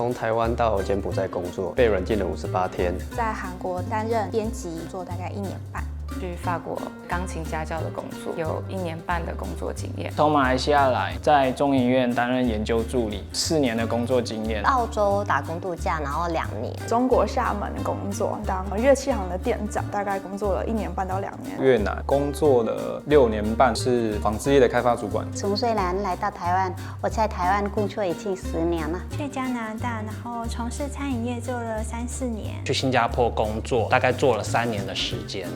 从台湾到柬埔寨工作，被软禁了58天。在韩国担任编辑，做大概1年半。去法国钢琴家教的工作，有1年半的工作经验。从马来西亚来，在中研院担任研究助理，4年的工作经验。澳洲打工度假，然后2年。中国厦门工作，当乐器行的店长，大概工作了1年半到2年。越南工作了6年半，是纺织业的开发主管。从虽然来到台湾，我在台湾工作已经10年了。去加拿大，然后从事餐饮业做了3、4年。去新加坡工作，大概做了3年的时间。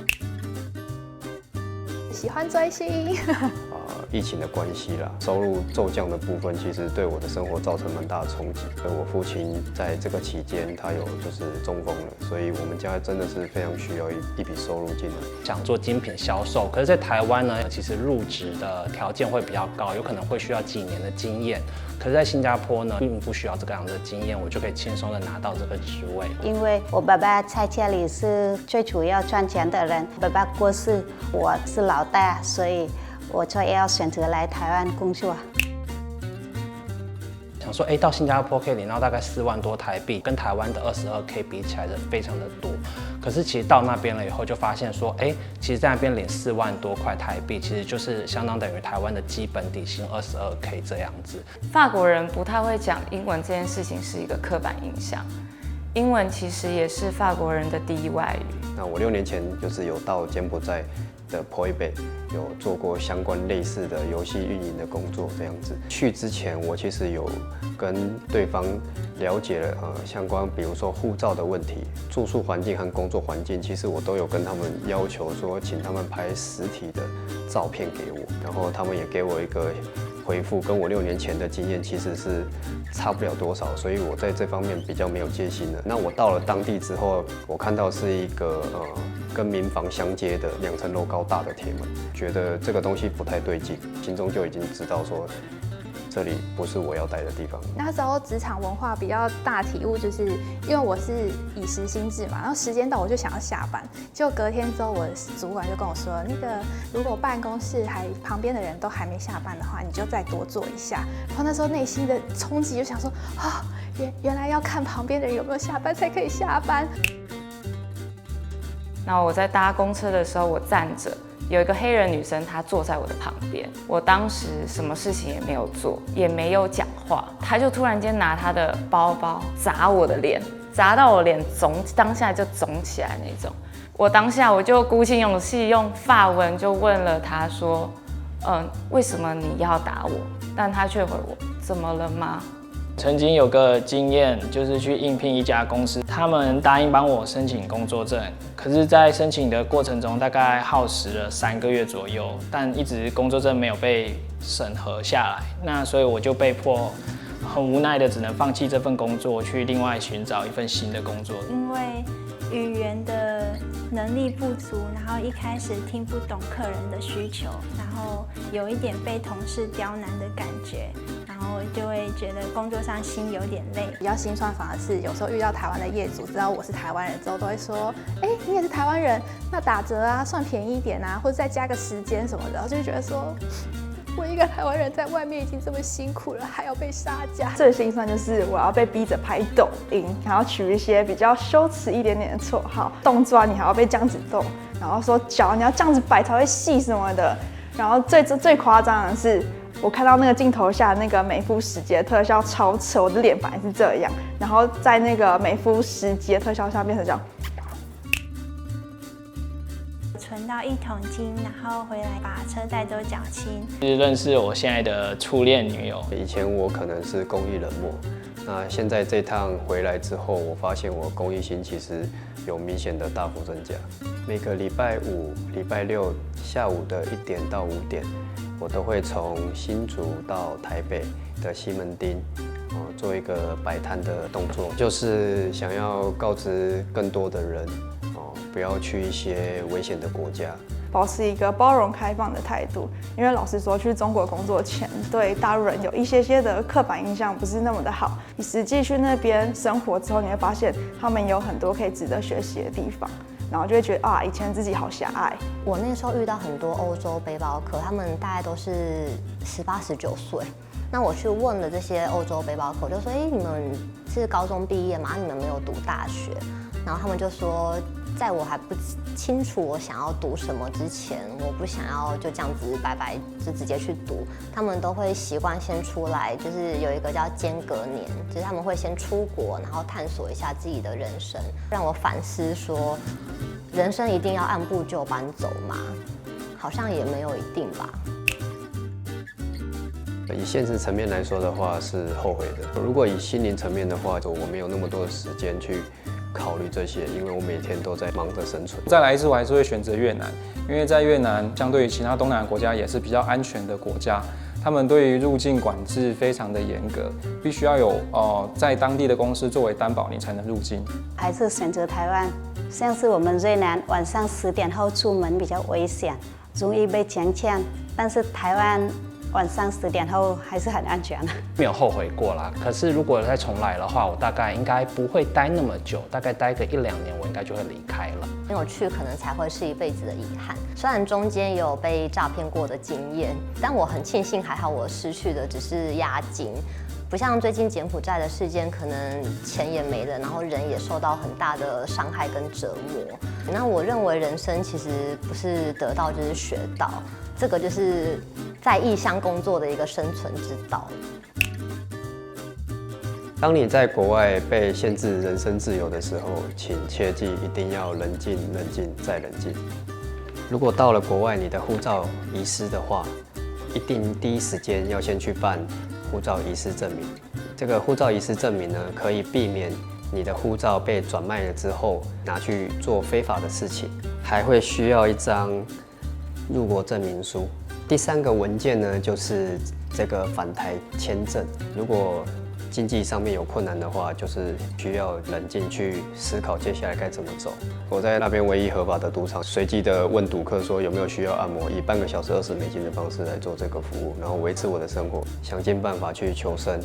喜欢追星。疫情的关系啦，收入骤降的部分，其实对我的生活造成蛮大的冲击。我父亲在这个期间，他有就是中风了，所以我们家真的是非常需要一笔收入进来。想做精品销售，可是在台湾呢，其实入职的条件会比较高，有可能会需要几年的经验。可是，在新加坡呢，并不需要这个样子的经验，我就可以轻松的拿到这个职位。因为我爸爸在家里是最主要赚钱的人，爸爸过世，我是老大，所以我就要选择来台湾工作。想说，到新加坡可以领到大概4万多台币，跟台湾的22K 比起来是非常的多。可是其实到那边了以后，就发现说，其实在那边领4万多块台币，其实就是相当等于台湾的基本底薪22K 这样子。法国人不太会讲英文这件事情是一个刻板印象，英文其实也是法国人的第一外语。那我6年前就是有到柬埔寨的 Poi Bay 有做过相关类似的游戏运营的工作，这样子。去之前，我其实有跟对方了解了相关，比如说护照的问题、住宿环境和工作环境，其实我都有跟他们要求说，请他们拍实体的照片给我，然后他们也给我一个回复，跟我6年前的经验其实是差不了多少，所以我在这方面比较没有戒心了。那我到了当地之后，我看到是一个跟民房相接的2层楼高大的铁门，觉得这个东西不太对劲，心中就已经知道说这里不是我要待的地方。那时候职场文化比较大体悟，就是因为我是以时薪制嘛，然后时间到我就想要下班，就隔天之后，我的主管就跟我说，那个如果办公室旁边的人都还没下班的话，你就再多做一下。然后那时候内心的冲击就想说，原来要看旁边的人有没有下班才可以下班。那我在搭公车的时候，我站着，有一个黑人女生，她坐在我的旁边。我当时什么事情也没有做，也没有讲话，她就突然间拿她的包包砸我的脸，砸到我脸肿，当下就肿起来那种。我当下我就鼓起勇气用法文就问了她说，为什么你要打我？但她却回我，怎么了吗？曾经有个经验，就是去应聘一家公司，他们答应帮我申请工作证，可是，在申请的过程中，大概耗时了3个月左右，但一直工作证没有被审核下来，那所以我就被迫很无奈的只能放弃这份工作，去另外寻找一份新的工作。因为语言的能力不足，然后一开始听不懂客人的需求，然后有一点被同事刁难的感觉，然后就会觉得工作上心有点累。比较心酸反而是有时候遇到台湾的业主，知道我是台湾人之后，都会说，你也是台湾人，那打折啊，算便宜一点啊，或者再加个时间什么的，然后就会觉得说，我一个台湾人在外面已经这么辛苦了，还要被杀价。最心酸就是我要被逼着拍抖音，还要取一些比较羞耻一点点的绰号，动作啊你还要被这样子动，然后说脚你要这样子摆才会细什么的。然后最夸张的是，我看到那个镜头下那个美肤10级的特效超扯，我的脸本来是这样，然后在那个美肤10级的特效下变成这样。存到1桶金，然后回来把车贷都缴清。是认识我现在的初恋女友。以前我可能是公益冷漠，那现在这趟回来之后，我发现我公益心其实有明显的大幅增加。每个礼拜5、礼拜6下午的1点到5点，我都会从新竹到台北的西门町，做一个摆摊的动作，就是想要告知更多的人，不要去一些危险的国家，保持一个包容开放的态度。因为老实说，去中国工作前，对大陆人有一些的刻板印象不是那么的好。你实际去那边生活之后，你会发现他们有很多可以值得学习的地方，然后就会觉得以前自己好狭隘。我那时候遇到很多欧洲背包客，他们大概都是18、19岁。那我去问了这些欧洲背包客，我就说，你们是高中毕业吗？你们没有读大学？然后他们就说，在我还不清楚我想要读什么之前，我不想要就这样子白白就直接去读，他们都会习惯先出来，就是有一个叫间隔年，就是他们会先出国，然后探索一下自己的人生，让我反思说，人生一定要按部就班走吗？好像也没有一定吧。以现实层面来说的话，是后悔的。如果以心灵层面的话，我没有那么多的时间去考虑这些，因为我每天都在忙着生存。再来一次，我还是会选择越南，因为在越南相对于其他东南亚国家也是比较安全的国家，他们对于入境管制非常的严格，必须要有在当地的公司作为担保，你才能入境。还是选择台湾，像是我们越南晚上10点后出门比较危险，容易被强抢，但是台湾晚上10点后还是很安全的，没有后悔过啦。可是如果再重来的话，我大概应该不会待那么久，大概待个1-2年，我应该就会离开了。没有去，可能才会是一辈子的遗憾。虽然中间也有被诈骗过的经验，但我很庆幸，还好我失去的只是押金，不像最近柬埔寨的事件，可能钱也没了，然后人也受到很大的伤害跟折磨。那我认为人生其实不是得到就是学到，这个就是在异乡工作的一个生存之道。当你在国外被限制人身自由的时候，请切记一定要冷静、冷静再冷静。如果到了国外你的护照遗失的话，一定第一时间要先去办护照遗失证明。这个护照遗失证明呢，可以避免你的护照被转卖了之后拿去做非法的事情，还会需要一张入国证明书。第3个文件呢，就是这个返台签证。如果经济上面有困难的话，就是需要冷静去思考接下来该怎么走。我在那边唯一合法的赌场，随机的问赌客说有没有需要按摩，以半个小时$20的方式来做这个服务，然后维持我的生活，想尽办法去求生。